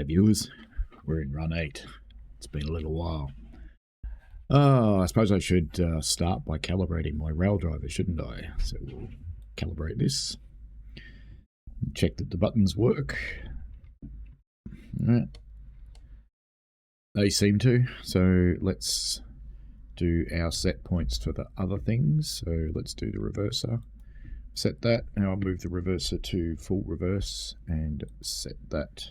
viewers, we're in Run 8. It's been a little while. I suppose I should start by calibrating my RailDriver, shouldn't I? So we'll calibrate this. Check that the buttons work. Right. They seem to. So let's do our set points for the other things. So let's do the reverser. Set that. Now I'll move the reverser to full reverse and set that.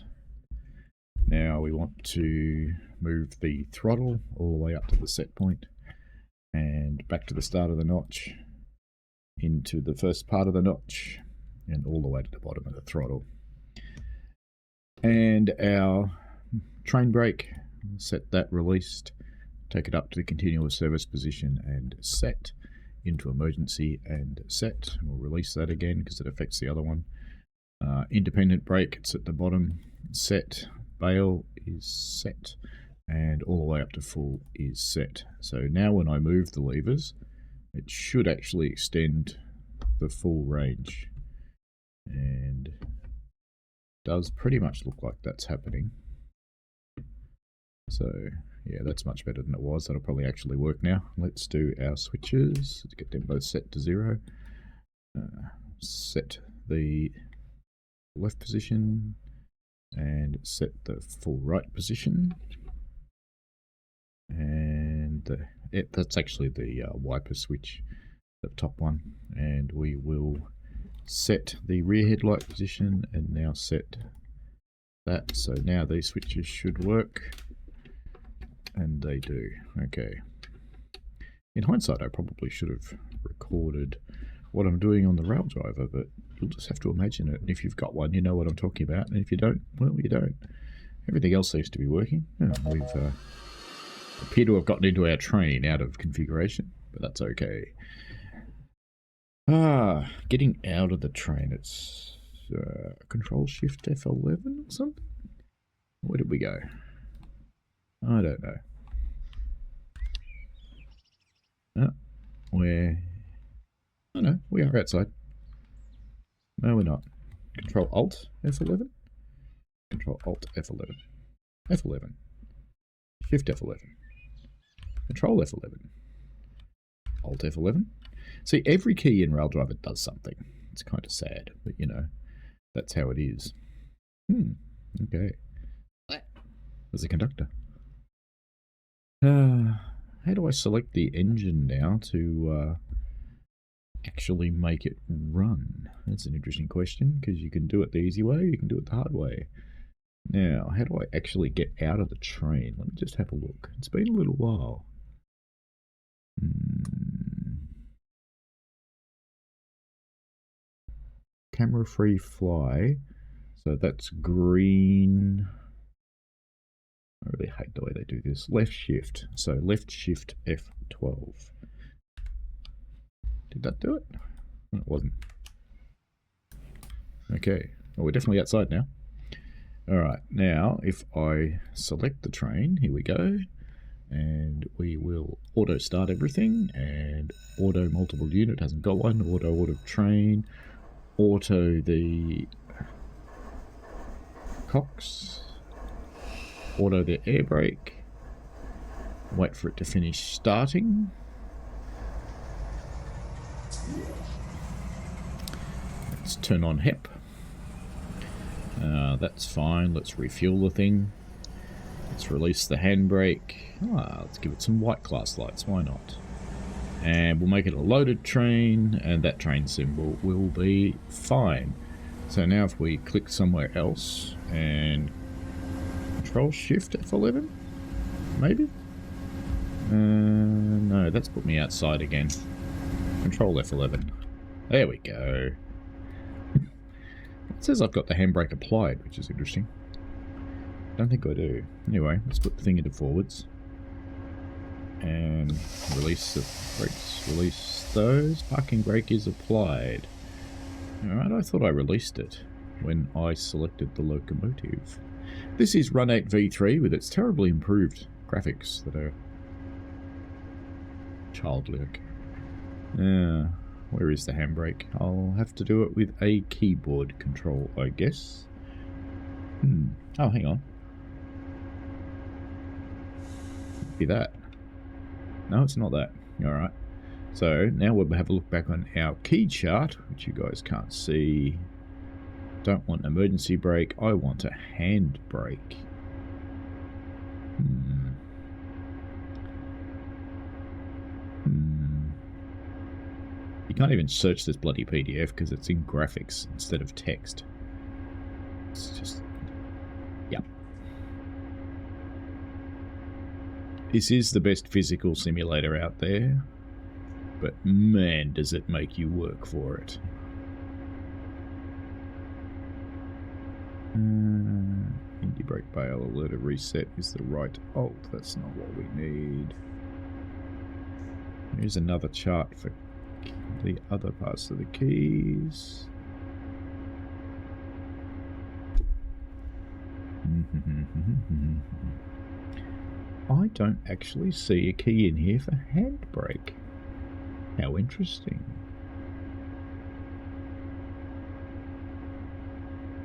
Now we want to move the throttle all the way up to the set point and back to the start of the notch, into the first part of the notch, and all the way to the bottom of the throttle. And our train brake, set that released, take it up to the continuous service position and set, into emergency and set. We'll release that again because it affects the other one. Independent brake, it's at the bottom, set. Bail is set, and all the way up to full is set. So now when I move the levers, it should actually extend the full range, and does pretty much look like that's happening. So yeah, that's much better than it was. That'll probably actually work now. Let's do our switches. Let's get them both set to 0. Set the left position and set the full right position. And that's actually the wiper switch, the top one. And we will set the rear headlight position and now set that. So now these switches should work. And they do. Okay. In hindsight, I probably should have recorded what I'm doing on the RailDriver, but you'll just have to imagine it. And if you've got one, you know what I'm talking about. And if you don't, well, you don't. Everything else seems to be working. Oh, we've appear to have gotten into our train out of configuration, but that's okay. Getting out of the train. It's Control Shift F11 or something? Where did we go? I don't know. Oh no, we are outside. No, we're not. Control Alt F11. Control Alt F11. F11. Shift F11. Control F11. Alt F11. See, every key in RailDriver does something. It's kind of sad, but you know, that's how it is. Okay. There's a conductor. How do I select the engine now to actually make it run? That's an interesting question, because you can do it the easy way, you can do it the hard way. Now, how do I actually get out of the train? Let me just have a look. It's been a little while. Camera free fly. So that's green. I really hate the way they do this. Left shift. So left shift F12. Did that do it? No, it wasn't. Okay. Well, we're definitely outside now. Alright, now if I select the train, here we go. And we will auto start everything. And auto multiple unit, hasn't got one. Auto train. Auto the Cox. Auto the air brake. Wait for it to finish starting. Let's turn on HEP. That's fine. Let's refuel the thing. Let's release the handbrake. Let's give it some white class lights. Why not? And we'll make it a loaded train, and that train symbol will be fine. So now if we click somewhere else and Control Shift F11, maybe? No, that's put me outside again. Control F11. There we go. It says I've got the handbrake applied, which is interesting. I don't think I do. Anyway, let's put the thing into forwards. And release the brakes. Release those. Parking brake is applied. Alright, I thought I released it when I selected the locomotive. This is Run8 V3 with its terribly improved graphics that are childlike. Where is the handbrake? I'll have to do it with a keyboard control, I guess. Oh, hang on. Be that. No, it's not that. Alright. So now we'll have a look back on our key chart, which you guys can't see. Don't want emergency brake. I want a hand brake. You can't even search this bloody PDF because it's in graphics instead of text. It's just... Yep. This is the best physical simulator out there, but man, does it make you work for it. Indie brake bail alerter reset is the right alt. That's not what we need. Here's another chart for the other parts of the keys. I don't actually see a key in here for handbrake. How interesting.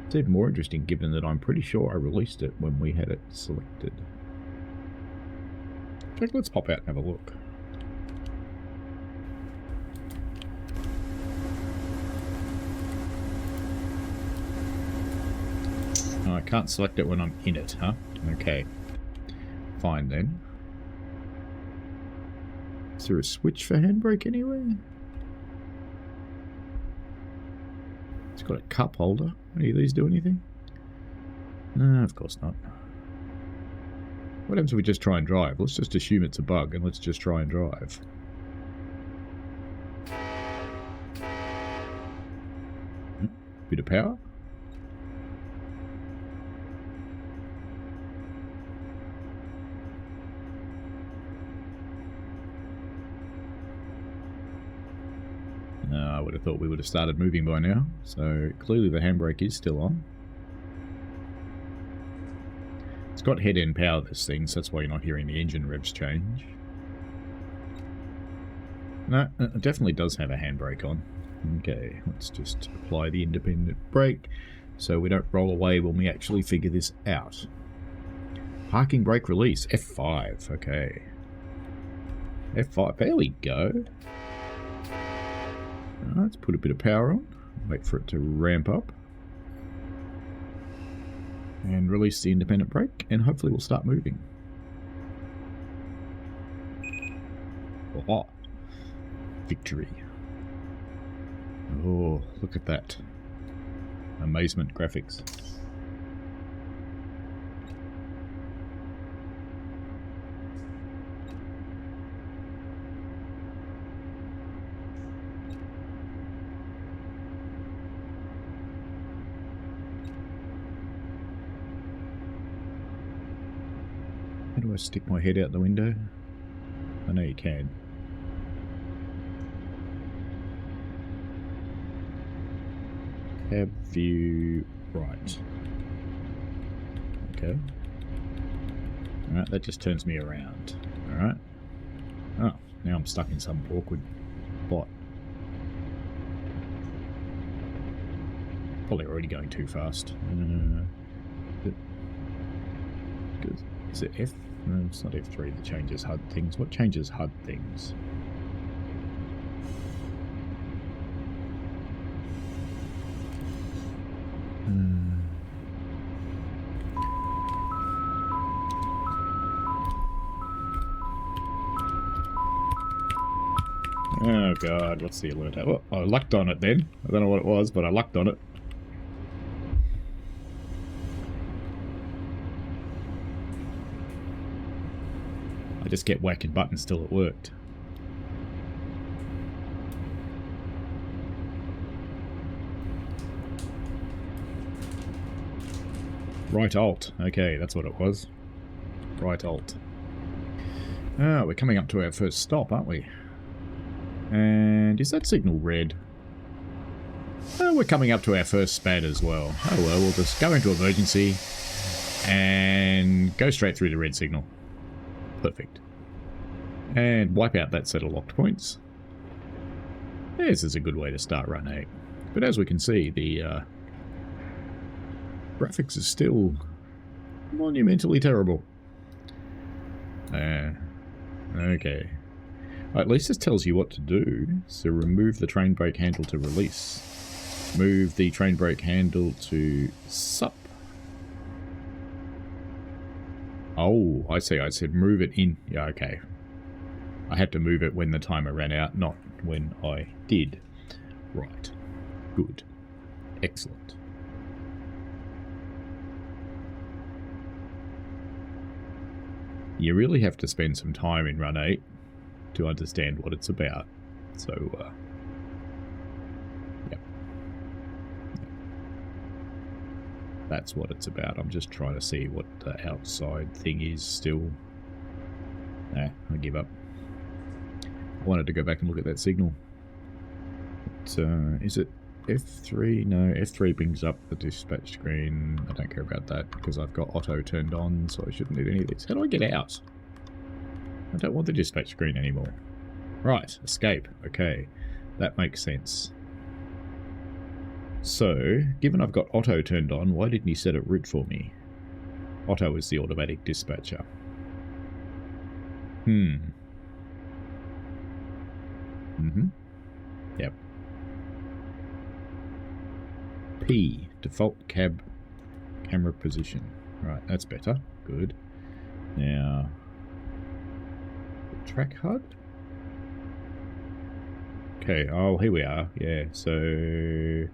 It's even more interesting given that I'm pretty sure I released it when we had it selected. In fact, let's pop out and have a look. Oh, I can't select it when I'm in it, huh? Okay. Fine then. Is there a switch for handbrake anywhere? It's got a cup holder. Any of these do anything? No, of course not. What happens if we just try and drive? Let's just assume it's a bug and let's just try and drive. Bit of power. I would have thought we would have started moving by now. So clearly the handbrake is still on. It's got head-end power, this thing, so that's why you're not hearing the engine revs change. No, it definitely does have a handbrake on. Okay, let's just apply the independent brake so we don't roll away when we actually figure this out. Parking brake release, F5, okay. F5, there we go. Let's put a bit of power on, wait for it to ramp up, and release the independent brake, and hopefully we'll start moving. Oh, victory. Oh, look at that. Amazement graphics. How do I stick my head out the window? I know you can. Cab view right. Okay. Alright, that just turns me around. Alright. Oh, now I'm stuck in some awkward spot. Probably already going too fast. Is it F? No, it's not F3 that changes HUD things. What changes HUD things? Oh god, what's the alert? Oh, I lucked on it then. I don't know what it was, but I lucked on it. I just kept whacking buttons till it worked. Right alt. Okay, that's what it was. Right alt. Ah, we're coming up to our first stop, aren't we? And is that signal red? Oh, we're coming up to our first spat as well. Oh well, we'll just go into emergency and go straight through the red signal. Perfect. And wipe out that set of locked points. This is a good way to start Run 8. But as we can see, the graphics is still monumentally terrible. Okay. At least this tells you what to do. So remove the train brake handle to release. Move the train brake handle to sup. Oh, I see. I said move it in. Yeah, okay. I had to move it when the timer ran out, not when I did. Right. Good. Excellent. You really have to spend some time in Run8 to understand what it's about. So, yep. That's what it's about. I'm just trying to see what the outside thing is still. Nah, I give up. I wanted to go back and look at that signal. But, is it F3? No, F3 brings up the dispatch screen. I don't care about that because I've got auto turned on, so I shouldn't need any of this. How do I get out? I don't want the dispatch screen anymore. Right, escape. Okay, that makes sense. So, given I've got auto turned on, why didn't you set it root for me? Auto is the automatic dispatcher. Yep. P, default camera position. Right, that's better. Good. Now, track HUD? Okay, oh, here we are. Yeah, so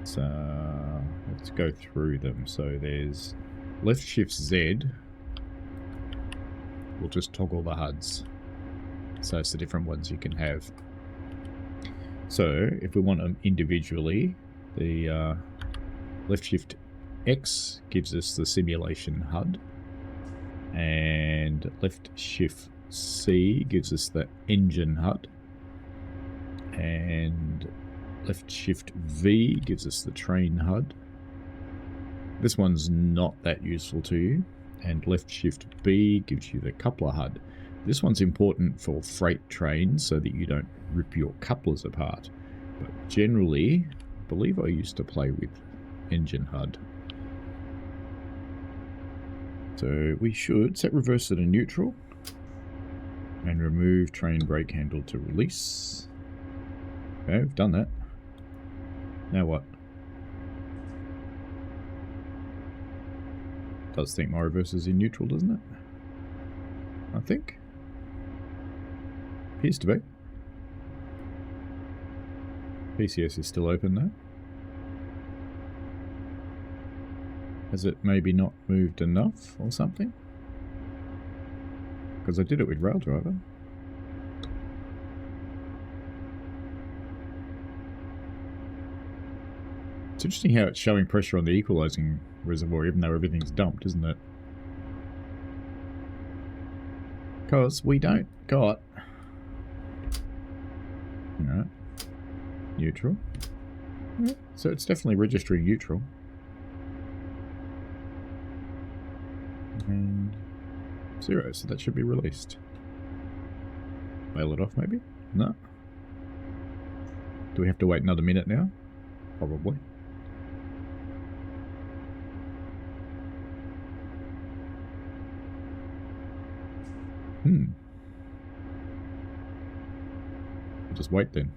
let's go through them. So there's left shift Z. We'll just toggle the HUDs. So it's the different ones you can have. So if we want them individually, the left shift X gives us the simulation HUD, and left shift C gives us the engine HUD, and left shift V gives us the train HUD. This one's not that useful to you, and left shift B gives you the coupler HUD. This one's important for freight trains so that you don't rip your couplers apart. But generally, I believe I used to play with engine HUD. So we should set reverser to neutral and remove train brake handle to release. Okay, we've done that. Now what? Does think my reverser's in neutral, doesn't it? I think. Appears to be. PCS is still open though. Has it maybe not moved enough or something? Because I did it with RailDriver. It's interesting how it's showing pressure on the equalizing reservoir even though everything's dumped, isn't it? Because we don't got... Alright. Neutral. Yeah, so it's definitely registering neutral. And 0, so that should be released. Mail it off maybe? No. Do we have to wait another minute now? Probably. I'll just wait then.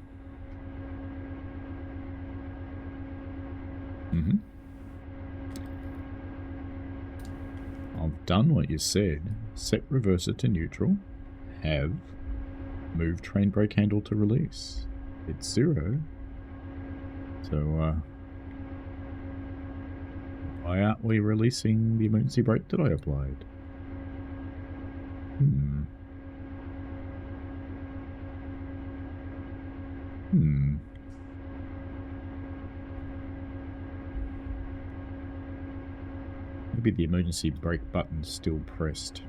I've done what you said. Set reverser to neutral. Have move train brake handle to release. It's 0. So why aren't we releasing the emergency brake that I applied? Maybe the emergency brake button's still pressed.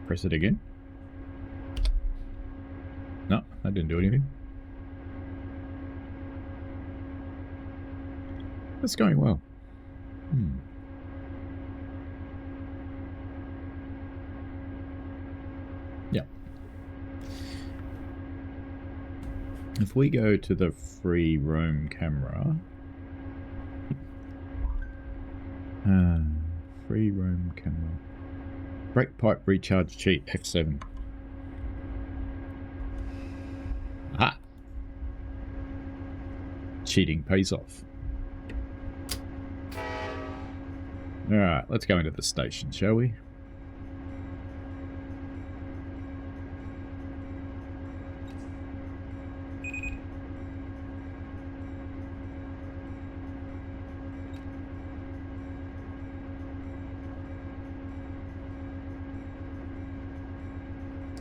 Press it again. No, that didn't do anything. That's going well. Yeah. If we go to the free roam camera, Free roam camera. Brake pipe recharge cheat, F7. Aha! Cheating pays off. Alright, let's go into the station, shall we?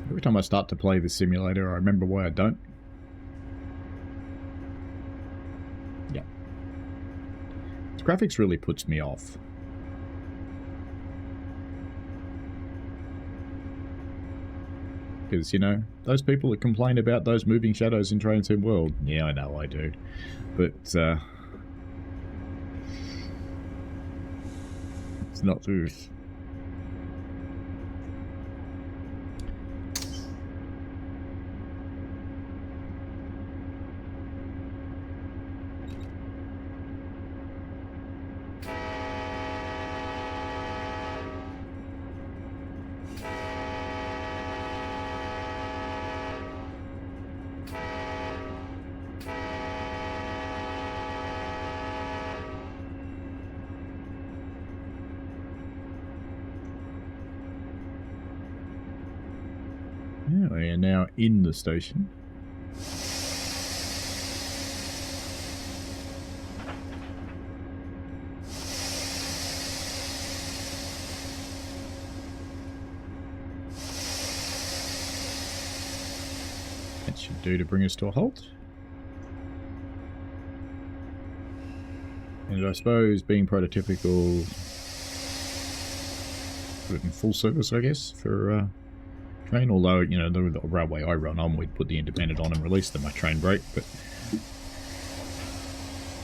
Every time I start to play the simulator, I remember why I don't. Yeah. The graphics really puts me off. Because, you know, those people that complain about those moving shadows in Train Sim World, yeah, I know I do. But, it's not truth. Yeah, we are now in the station. That should do to bring us to a halt. And I suppose being prototypical, put it in full service, I guess, for train. Although, you know, the railway I run on, we'd put the independent on and release them by train brake, but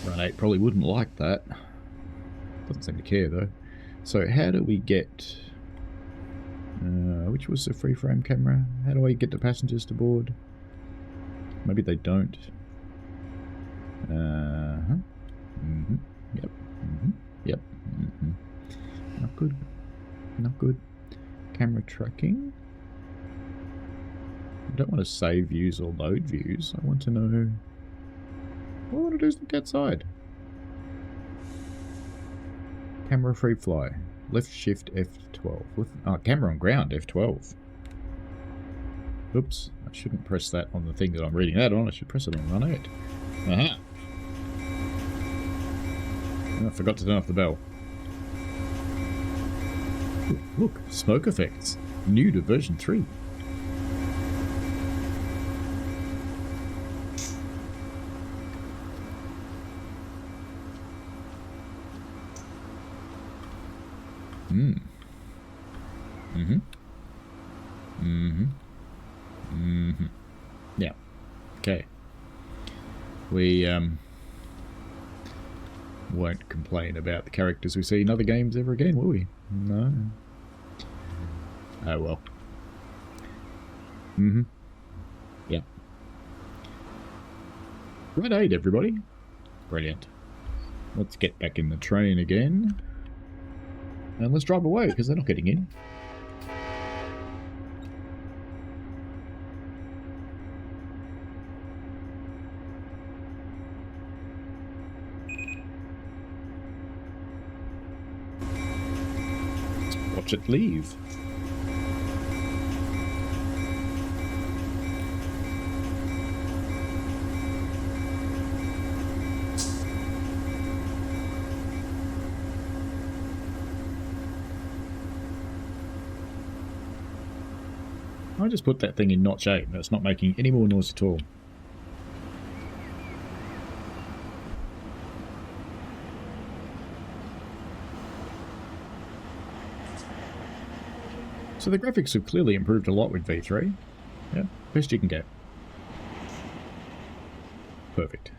Run8 probably wouldn't like that. Doesn't seem to care though. So how do we get... which was the free frame camera? How do I get the passengers to board? Maybe they don't. Yep. Yep. Not good. Not good. Camera tracking. I don't want to save views or load views. I want to know... All I want to do is look outside. Camera free fly. Left shift F12. Camera on ground F12. Oops. I shouldn't press that on the thing that I'm reading that on. I should press it on Run8. Aha. I forgot to turn off the bell. Ooh, look, smoke effects. New to version 3. Yeah. Okay. We won't complain about the characters we see in other games ever again, will we? No. Oh well. Yeah. Run8, everybody. Brilliant. Let's get back in the train again. And let's drive away, because they're not getting in. Watch it leave. I just put that thing in not shape. That's not making any more noise at all. So the graphics have clearly improved a lot with V3. Yeah, best you can get. Perfect.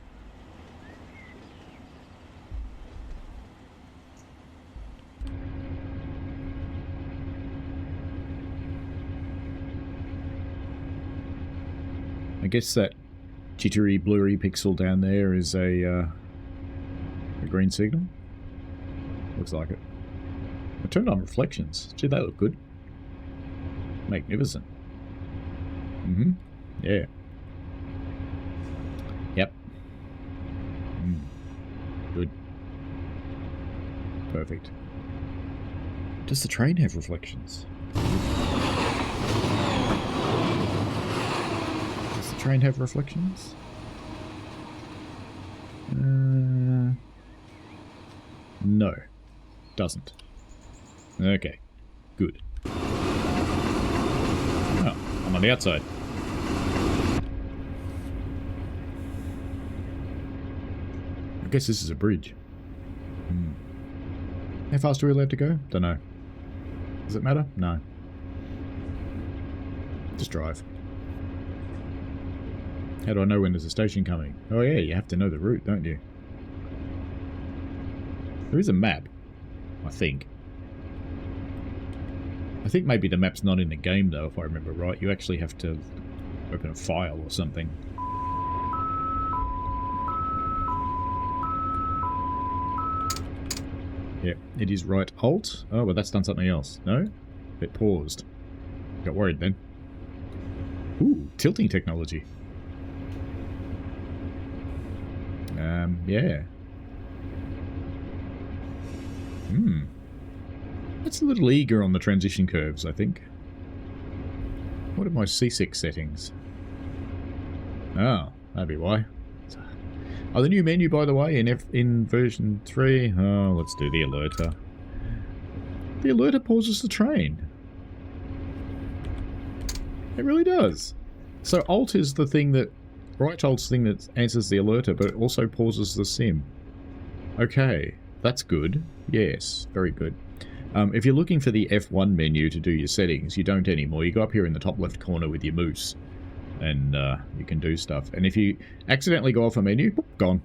I guess that jittery, blurry pixel down there is a green signal. Looks like it. I turned on reflections. Gee, they look good. Magnificent. Mm-hmm. Yeah. Yep. Good. Perfect. Does the train have reflections? Does the train have reflections? No. Doesn't. Okay. Good. Oh, I'm on the outside. I guess this is a bridge. How fast are we allowed to go? Don't know. Does it matter? No. Just drive. How do I know when there's a station coming? Oh yeah, you have to know the route, don't you? There is a map, I think. I think maybe the map's not in the game though, if I remember right. You actually have to open a file or something. Yep, it is right Alt. Oh, but that's done something else. No? It paused. Got worried then. Ooh, tilting technology. Yeah. That's a little eager on the transition curves, I think. What are my C6 settings? Oh, that'd be why. Oh, the new menu, by the way, in version 3. Oh, let's do the alerter. The alerter pauses the train. It really does. So Alt is the thing that... Right Alt's the thing that answers the alerter, but it also pauses the sim. Okay, that's good. Yes, very good. If you're looking for the F1 menu to do your settings, you don't anymore. You go up here in the top left corner with your mouse, and you can do stuff. And if you accidentally go off a menu, whoop, gone.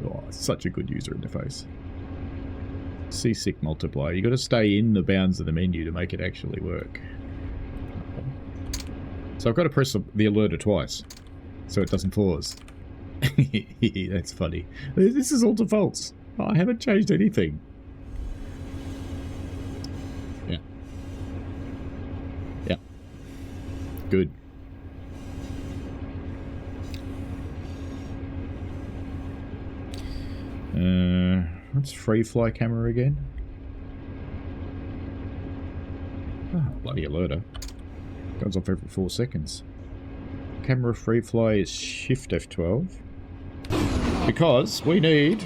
Oh, such a good user interface. C6 multiplier. You got to stay in the bounds of the menu to make it actually work. So I've got to press the alerter twice, so it doesn't pause. That's funny. This is all defaults. I haven't changed anything. Yeah. Yeah. Good. What's free fly camera again? Oh, bloody alerter. Goes off every 4 seconds. Camera free fly is Shift F12. Because we need...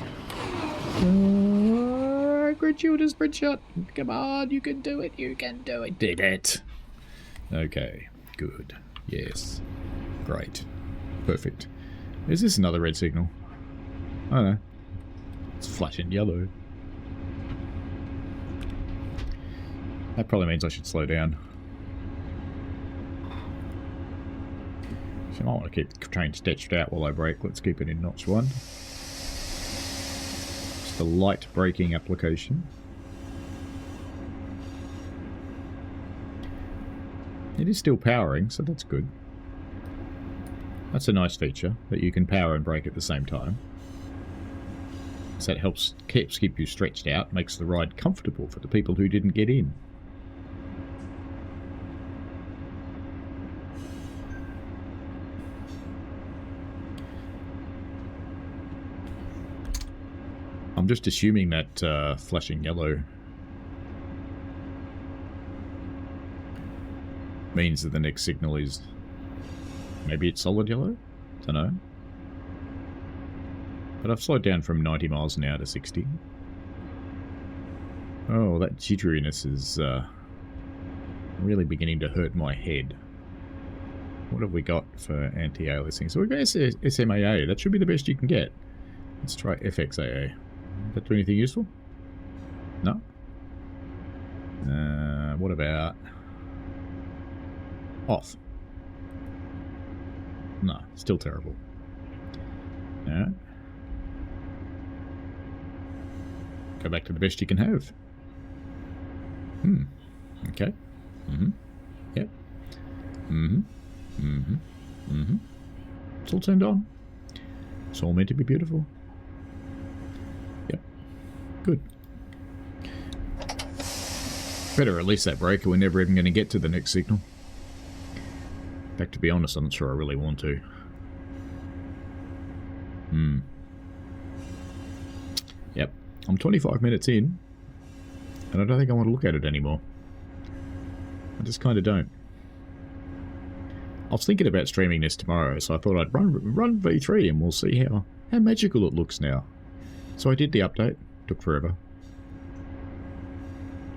gratuitous sprint shot. Come on, you can do it, you can do it. Did it. Okay, good. Yes. Great. Perfect. Is this another red signal? I don't know. It's flashing yellow. That probably means I should slow down. So I might want to keep the train stretched out while I brake. Let's keep it in notch 1. Just a light braking application. It is still powering, so that's good. That's a nice feature, that you can power and brake at the same time. So that helps keep you stretched out, makes the ride comfortable for the people who didn't get in. I'm just assuming that flashing yellow means that the next signal is... Maybe it's solid yellow? Don't know. But I've slowed down from 90 miles an hour to 60. Oh, that jitteriness is really beginning to hurt my head. What have we got for anti-aliasing? So we've got SMAA. That should be the best you can get. Let's try FXAA. Does that do anything useful? No? What about... Off? No, still terrible. Yeah. Go back to the best you can have. Okay. Yep. It's all turned on. It's all meant to be beautiful. Yep. Good. Better release that breaker. We're never even going to get to the next signal. In fact, to be honest, I'm not sure I really want to. Yep. I'm 25 minutes in, and I don't think I want to look at it anymore. I just kind of don't. I was thinking about streaming this tomorrow, so I thought I'd run V3 and we'll see how magical it looks now. So I did the update. Took forever.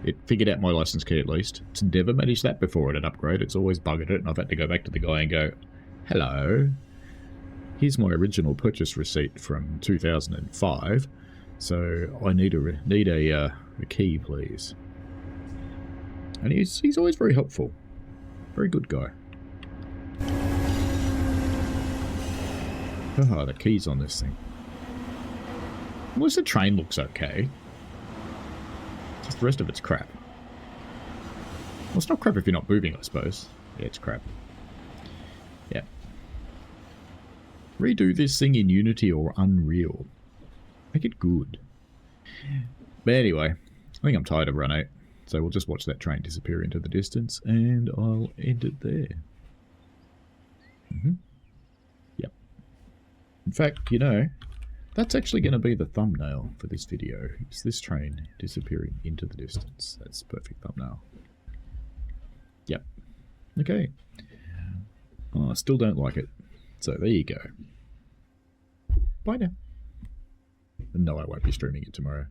It figured out my license key at least. It's never managed that before at an upgrade. It's always buggered it, and I've had to go back to the guy and go, hello, here's my original purchase receipt from 2005, so I need a key, please. And he's always very helpful. Very good guy. Oh, the keys on this thing. Well, the train looks okay. Just the rest of it's crap. Well, it's not crap if you're not moving, I suppose. Yeah, it's crap. Yeah. Redo this thing in Unity or Unreal. Make it good. But anyway, I think I'm tired of Run8. So we'll just watch that train disappear into the distance, and I'll end it there. Yep. In fact, you know, that's actually going to be the thumbnail for this video. It's this train disappearing into the distance. That's the perfect thumbnail. Yep. Okay. Oh, I still don't like it. So there you go. Bye now. And no, I won't be streaming it tomorrow.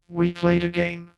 We played a game.